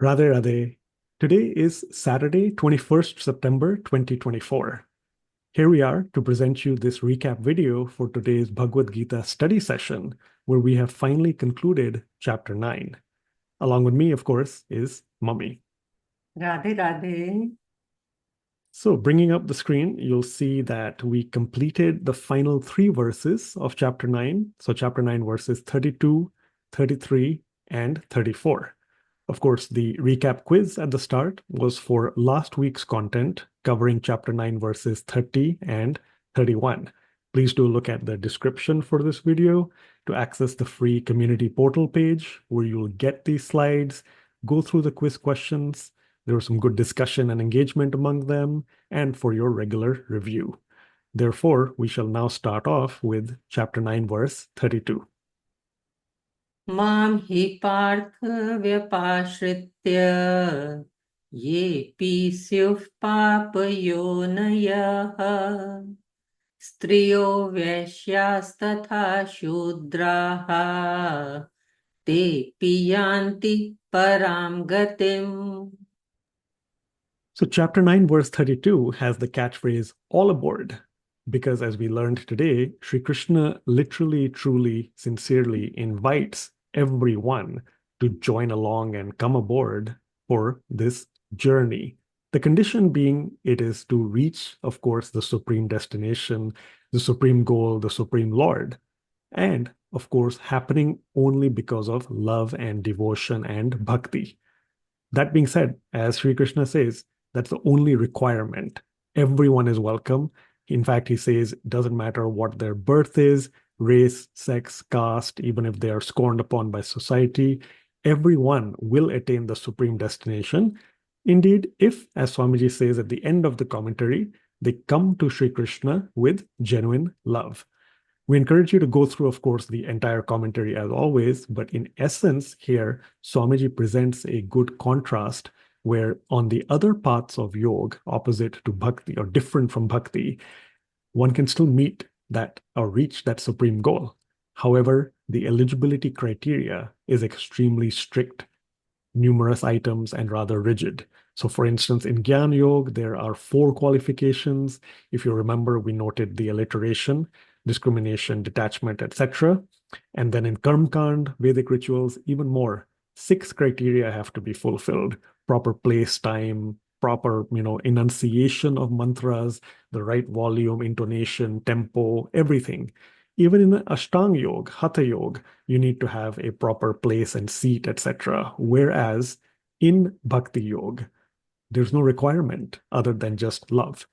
Radhe Radhe. Today is Saturday, 21st September 2024. Here we are to present you this recap video for today's Bhagavad Gita study session, where we have finally concluded Chapter 9. Along with me, of course, is Mummy. Radhe Radhe. So bringing up the screen, you'll see that we completed the final three verses of Chapter 9. So Chapter 9 verses 32, 33, and 34. Of course, the recap quiz at the start was for last week's content covering Chapter 9 verses 30 and 31. Please do look at the description for this video to access the free community portal page where you'll get these slides, go through the quiz questions. There was some good discussion and engagement among them, and for your regular review. Therefore, we shall now start off with Chapter 9 verse 32. Mam hi parth vyapashritya ye pisyuh papayonayah striyo vaishyas tatha shudraha te piyanti param gatim. So Chapter 9 verse 32 has the catchphrase all aboard, because as we learned today, Sri Krishna literally, truly, sincerely invites everyone to join along and come aboard for this journey. The condition being it is to reach, of course, the supreme destination, the supreme goal, the supreme Lord, and of course, happening only because of love and devotion and bhakti. That being said, as Sri Krishna says, that's the only requirement. Everyone is welcome. In fact, he says it doesn't matter what their birth is, race, sex, caste, even if they are scorned upon by society, everyone will attain the supreme destination. Indeed, if, as Swamiji says at the end of the commentary, they come to Sri Krishna with genuine love. We encourage you to go through, of course, the entire commentary as always, but in essence here, Swamiji presents a good contrast where on the other paths of yoga, opposite to bhakti or different from bhakti, one can still meet that or reach that supreme goal. However, the eligibility criteria is extremely strict, numerous items, and rather rigid. So for instance, in JKYog, there are 4 qualifications. If you remember, we noted the alliteration, discrimination, detachment, etc. And then in Karmkand, Vedic rituals, even more. 6 criteria have to be fulfilled: proper place, time, proper, enunciation of mantras, the right volume, intonation, tempo, everything. Even in Ashtanga Yoga, Hatha Yoga, you need to have a proper place and seat, etc. Whereas in Bhakti Yoga, there's no requirement other than just love.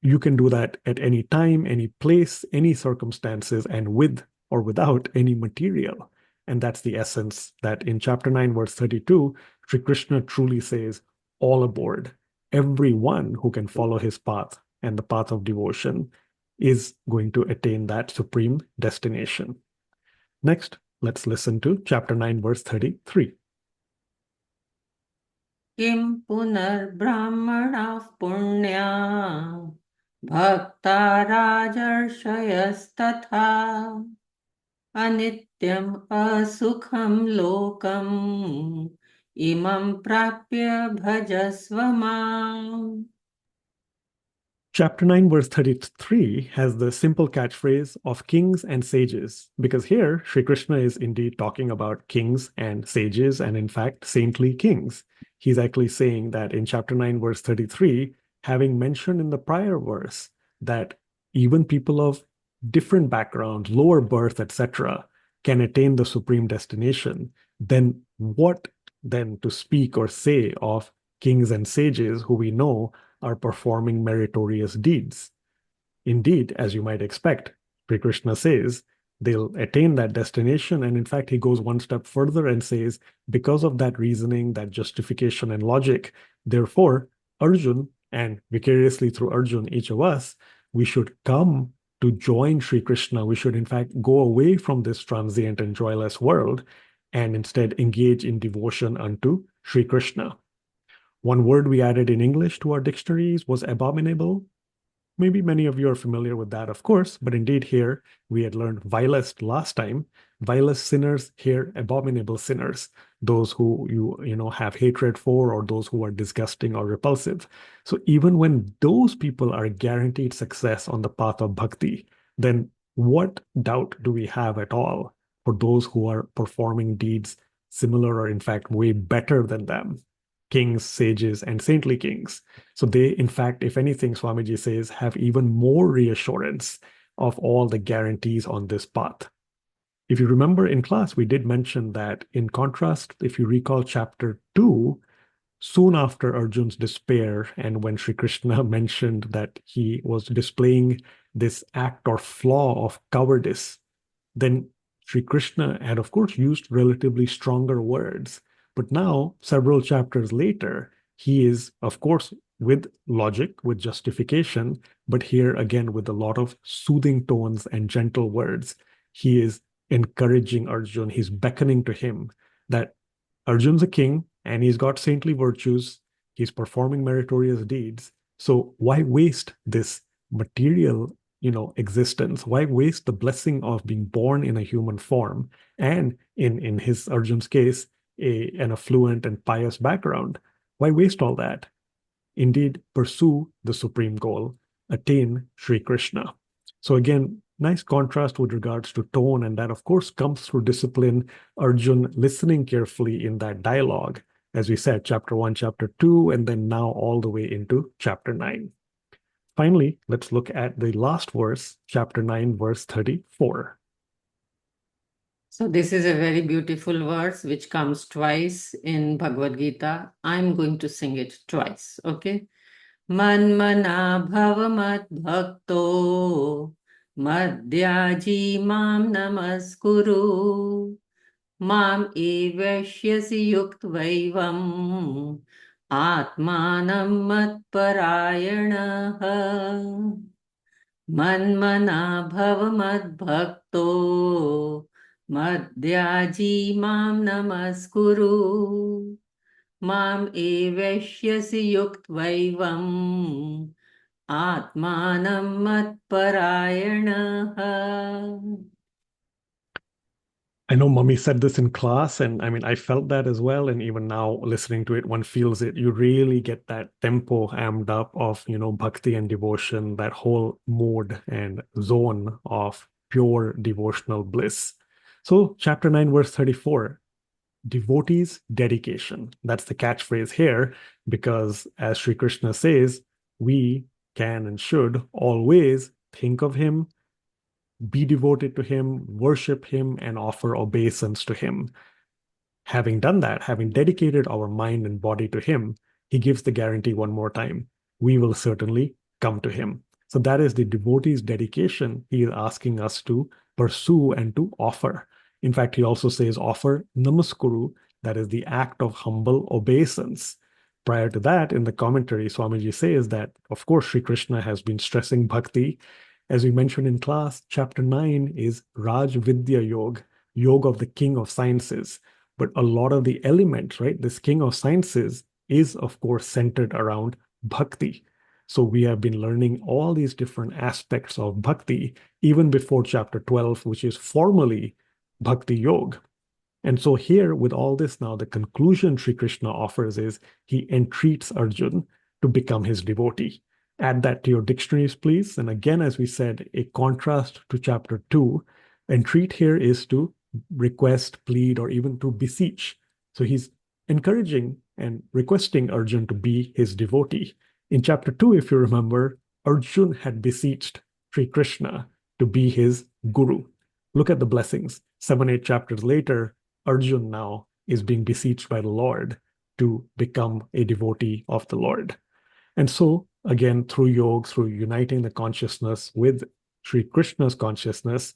You can do that at any time, any place, any circumstances, and with or without any material. And that's the essence that in Chapter 9, verse 32, Sri Krishna truly says, all aboard. Everyone who can follow his path and the path of devotion is going to attain that supreme destination. Next, let's listen to Chapter 9, verse 33. Kim punar brahmana punya bhakta rajarshayas anityam asukham lokam imam prapya bhajasvama. Chapter 9, verse 33 has the simple catchphrase of kings and sages, because here Sri Krishna is indeed talking about kings and sages, and in fact, saintly kings. He's actually saying that in chapter 9, verse 33, having mentioned in the prior verse that even people of different backgrounds, lower birth, etc., can attain the supreme destination, then what then to speak or say of kings and sages who we know are performing meritorious deeds? Indeed, as you might expect, Sri Krishna says they'll attain that destination. And in fact, he goes one step further and says, because of that reasoning, that justification and logic, therefore, Arjun, and vicariously through Arjun, each of us, we should come to join Sri Krishna. We should, in fact, go away from this transient and joyless world and instead engage in devotion unto Sri Krishna. One word we added in English to our dictionaries was abominable. Maybe many of you are familiar with that, of course, but indeed here we had learned vilest last time. Vilest sinners, here abominable sinners, those who you have hatred for, or those who are disgusting or repulsive. So even when those people are guaranteed success on the path of bhakti, then what doubt do we have at all for those who are performing deeds similar or in fact way better than them? Kings, sages, and saintly kings. So they, in fact, if anything, Swamiji says, have even more reassurance of all the guarantees on this path. If you remember in class, we did mention that in contrast, if you recall chapter 2, soon after Arjun's despair, and when Sri Krishna mentioned that he was displaying this act or flaw of cowardice, then Sri Krishna had, of course, used relatively stronger words. But now, several chapters later, he is, of course, with logic, with justification, but here again with a lot of soothing tones and gentle words. He is encouraging Arjun, he's beckoning to him that Arjun's a king and he's got saintly virtues, he's performing meritorious deeds. So why waste this material existence? Why waste the blessing of being born in a human form and in his Arjun's case, an affluent and pious background? Why waste all that? Indeed, pursue the supreme goal, attain Sri Krishna. So again, nice contrast with regards to tone, and that of course comes through discipline, Arjun listening carefully in that dialogue, as we said, chapter 1, chapter 2, and then now all the way into chapter 9. Finally, let's look at the last verse, chapter 9, verse 34. So this is a very beautiful verse which comes twice in Bhagavad Gita. I'm going to sing it twice, okay? Manmana bhava madbhakto madhyaji mam namaskuru mam evashyasi yuktvaivam atmanam matparayanaha manmana bhava madbhakto madhyaji mam namaskuru mam evashyasi yuktvaivam atmanam matparayanaha. I know Mummy said this in class, and I mean, I felt that as well. And even now, listening to it, one feels it. You really get that tempo amped up of, bhakti and devotion, that whole mode and zone of pure devotional bliss. So, chapter 9, verse 34, devotees' dedication. That's the catchphrase here, because as Sri Krishna says, we can and should always think of him, be devoted to him, worship him, and offer obeisance to him. Having done that, having dedicated our mind and body to him, he gives the guarantee one more time. We will certainly come to him. So that is the devotee's dedication he is asking us to pursue and to offer. In fact, he also says offer namaskuru, that is the act of humble obeisance. Prior to that, in the commentary, Swamiji says that, of course, Sri Krishna has been stressing bhakti. As we mentioned in class, chapter 9 is Raj Vidya Yog, yoga of the king of sciences. But a lot of the elements, right, this king of sciences is, of course, centered around bhakti. So we have been learning all these different aspects of bhakti even before chapter 12, which is formally bhakti yoga. And so here, with all this now, the conclusion Sri Krishna offers is he entreats Arjun to become his devotee. Add that to your dictionaries, please. And again, as we said, a contrast to chapter 2, entreat here is to request, plead, or even to beseech. So he's encouraging and requesting Arjun to be his devotee. In chapter 2, if you remember, Arjun had beseeched Sri Krishna to be his guru. Look at the blessings. 7, 8 chapters later, Arjun now is being beseeched by the Lord to become a devotee of the Lord. And so, again, through yoga, through uniting the consciousness with Sri Krishna's consciousness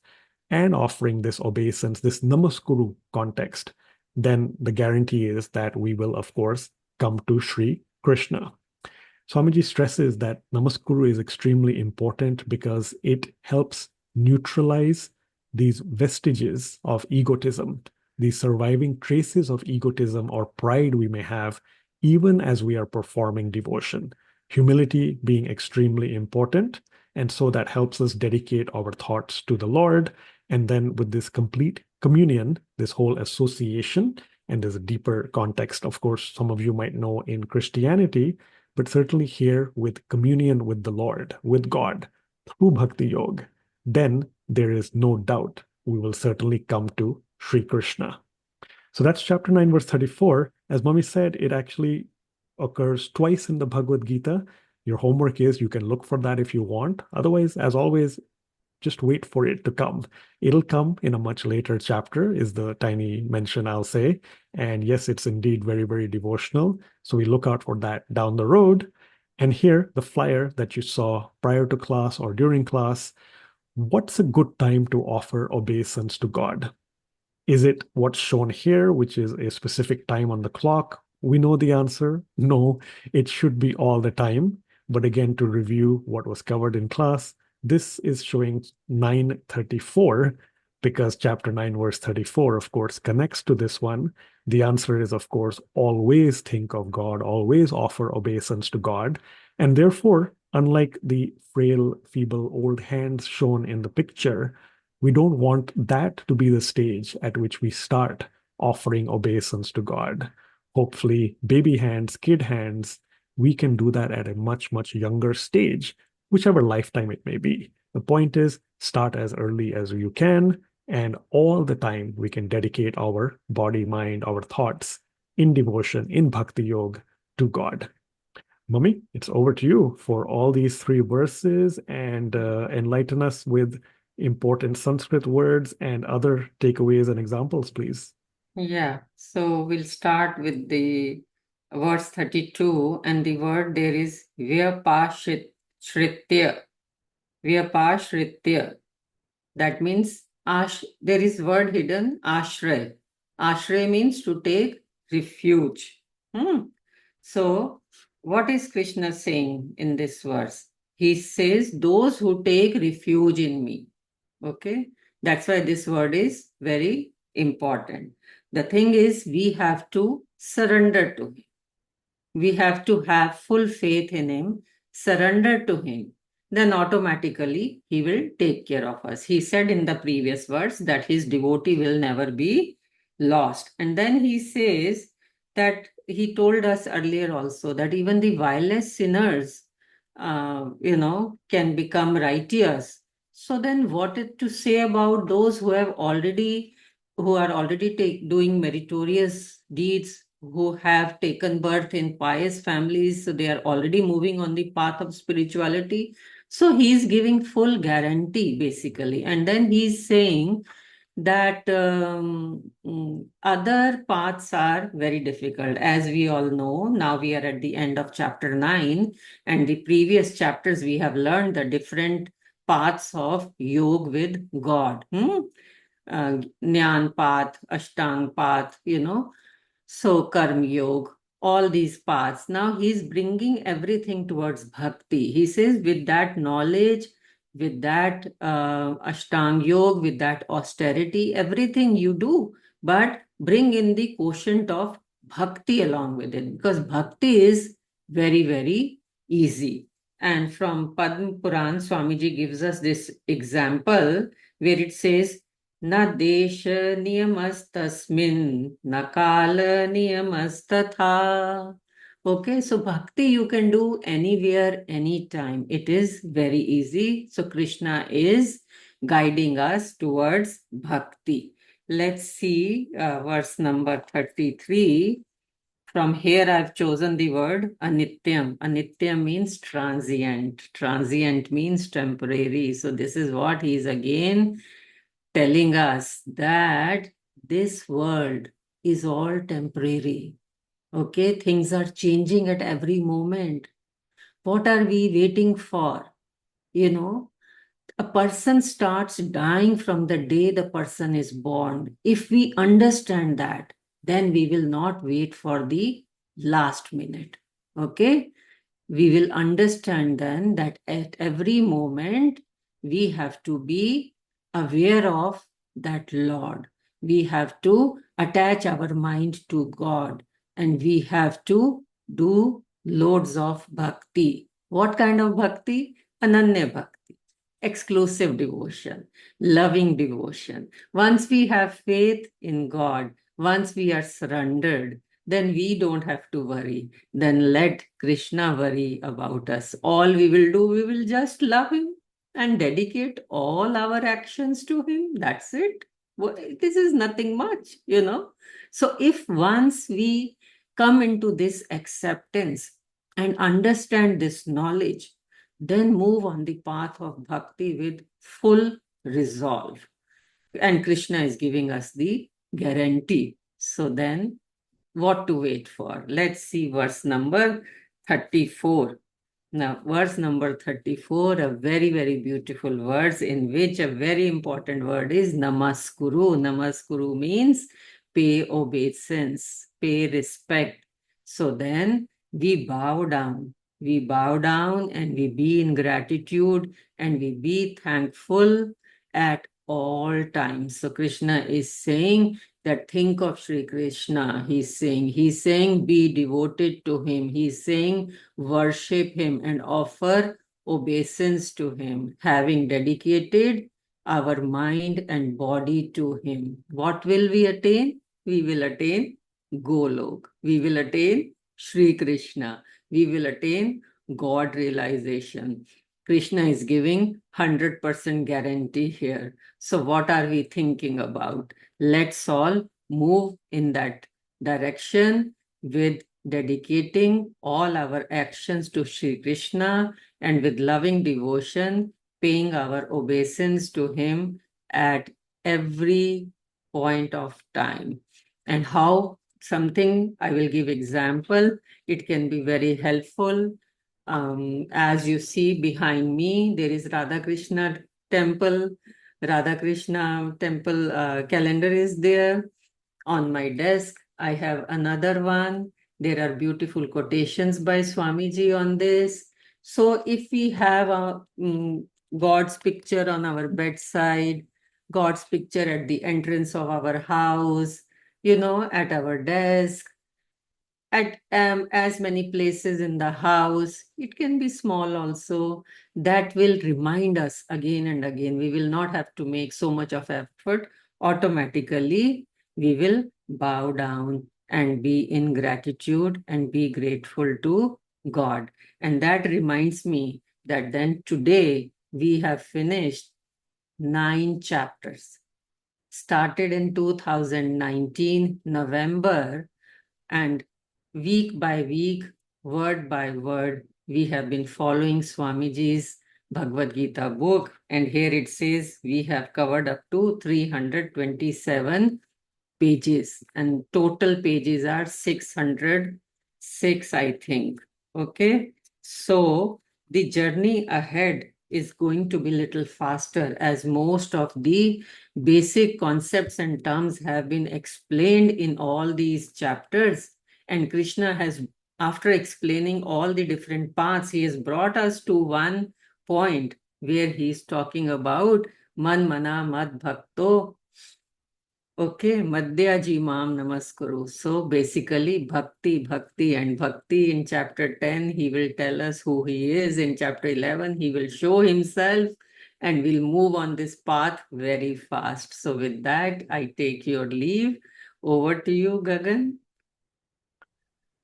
and offering this obeisance, this namaskuru context, then the guarantee is that we will, of course, come to Sri Krishna. Swamiji stresses that namaskuru is extremely important because it helps neutralize these vestiges of egotism, these surviving traces of egotism or pride we may have, even as we are performing devotion. Humility being extremely important. And so that helps us dedicate our thoughts to the Lord. And then with this complete communion, this whole association, and there's a deeper context, of course, some of you might know in Christianity, but certainly here with communion with the Lord, with God, through Bhakti Yoga, then there is no doubt we will certainly come to Sri Krishna. So that's chapter 9, verse 34. As Mami said, it actually occurs twice in the Bhagavad Gita. Your homework is you can look for that if you want. Otherwise, as always, just wait for it to come. It'll come in a much later chapter, is the tiny mention I'll say. And yes, it's indeed very, very devotional. So we look out for that down the road. And here, the flyer that you saw prior to class or during class, what's a good time to offer obeisance to God? Is it what's shown here, which is a specific time on the clock? We know the answer. No, it should be all the time. But again, to review what was covered in class, this is showing 9:34 because chapter 9, verse 34, of course, connects to this one. The answer is, of course, always think of God, always offer obeisance to God. And therefore, unlike the frail, feeble old hands shown in the picture, we don't want that to be the stage at which we start offering obeisance to God. Hopefully, baby hands, kid hands, we can do that at a much, much younger stage, whichever lifetime it may be. The point is, start as early as you can, and all the time we can dedicate our body, mind, our thoughts in devotion, in Bhakti Yoga to God. Mummy, it's over to you for all these three verses and enlighten us with important Sanskrit words and other takeaways and examples, please. Yeah, so we'll start with the verse 32, and the word there is Vyapashritya. Vyapashritya. That means there is word hidden, ashray. Ashray means to take refuge. So, what is Krishna saying in this verse? He says, those who take refuge in me. Okay, that's why this word is very important. The thing is, we have to surrender to him. We have to have full faith in him, surrender to him. Then automatically he will take care of us. He said in the previous verse that his devotee will never be lost. And then he says that he told us earlier also that even the vilest sinners, can become righteous. So then what is to say about those who are already doing meritorious deeds, who have taken birth in pious families, so they are already moving on the path of spirituality. So he is giving full guarantee basically. And then he's saying that other paths are very difficult. As we all know, now we are at the end of chapter 9, and the previous chapters we have learned the different paths of yoga with God. Jnana path, Ashtang path, so Karma Yoga, all these paths. Now he's bringing everything towards bhakti. He says, with that knowledge, with that Ashtang Yoga, with that austerity, everything you do, but bring in the quotient of bhakti along with it, because bhakti is very, very easy. And from Padma Puran, Swamiji gives us this example where it says, न देश नियमस्तस्मिन् न काल नियमस्तथा. Okay, so bhakti you can do anywhere, anytime. It is very easy. So Krishna is guiding us towards bhakti. Let's see verse number 33. From here I've chosen the word anityam. Anityam means transient. Transient means temporary. So this is what he is again telling us, that this world is all temporary. Okay, things are changing at every moment. What are we waiting for? A person starts dying from the day the person is born. If we understand that, then we will not wait for the last minute. Okay, we will understand then that at every moment we have to be aware of that Lord. We have to attach our mind to God, and we have to do loads of bhakti. What kind of bhakti? Ananya bhakti, exclusive devotion, loving devotion. Once we have faith in God, once we are surrendered, then we don't have to worry. Then let Krishna worry about us. All we will do, we will just love him and dedicate all our actions to him. That's it. This is nothing much. So if once we come into this acceptance and understand this knowledge, then move on the path of bhakti with full resolve. And Krishna is giving us the guarantee. So then, what to wait for? Let's see verse number 34. Now, verse number 34, a very, very beautiful verse in which a very important word is namaskuru. Namaskuru means pay obeisance, pay respect. So then we bow down. We bow down and we be in gratitude and we be thankful at all times. So Krishna is saying that think of Sri Krishna. He's saying be devoted to him. He's saying worship him and offer obeisance to him, having dedicated our mind and body to him. What will we attain? We will attain Golok. We will attain Sri Krishna. We will attain God realization. Krishna is giving 100% guarantee here. So what are we thinking about? Let's all move in that direction with dedicating all our actions to Sri Krishna and with loving devotion, paying our obeisance to him at every point of time. And how something I will give example, it can be very helpful. As you see behind me, there is Radha Krishna temple. Radha Krishna temple calendar is there. On my desk, I have another one. There are beautiful quotations by Swamiji on this. So if we have God's picture on our bedside, God's picture at the entrance of our house, at our desk, at as many places in the house. It can be small also. That will remind us again and again. We will not have to make so much of effort. Automatically, we will bow down and be in gratitude and be grateful to God. And that reminds me that then today we have finished 9 chapters. Started in 2019, November, and week by week, word by word, we have been following Swamiji's Bhagavad Gita book. And here it says we have covered up to 327 pages, and total pages are 606, I think. Okay. So the journey ahead is going to be little faster, as most of the basic concepts and terms have been explained in all these chapters. And Krishna has, after explaining all the different paths, he has brought us to one point where he is talking about man mana mad bhakto. Okay, Madhyaji Mam Namaskuru. So basically, bhakti, and bhakti in chapter 10, he will tell us who he is. In chapter 11, he will show himself, and we'll move on this path very fast. So with that, I take your leave. Over to you, Gagan.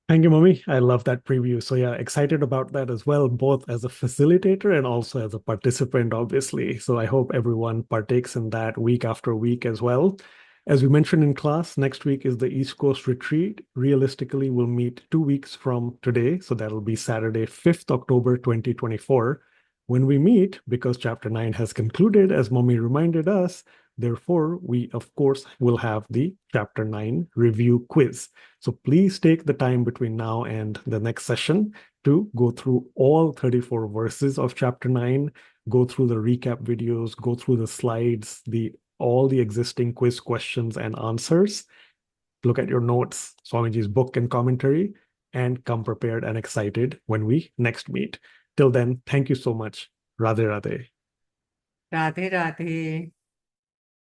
Thank you, Mommy. I love that preview. So yeah, excited about that as well, both as a facilitator and also as a participant, obviously. So I hope everyone partakes in that week after week as well. As we mentioned in class, next week is the East Coast retreat. Realistically, we'll meet 2 weeks from today. So that'll be Saturday, 5th October, 2024. When we meet, because chapter 9 has concluded, as Mommy reminded us, therefore, we, of course, will have the chapter 9 review quiz. So please take the time between now and the next session to go through all 34 verses of chapter 9, go through the recap videos, go through the slides, all the existing quiz questions and answers, look at your notes, Swamiji's book and commentary, and come prepared and excited when we next meet. Till then, thank you so much. Radhe Radhe. Radhe Radhe.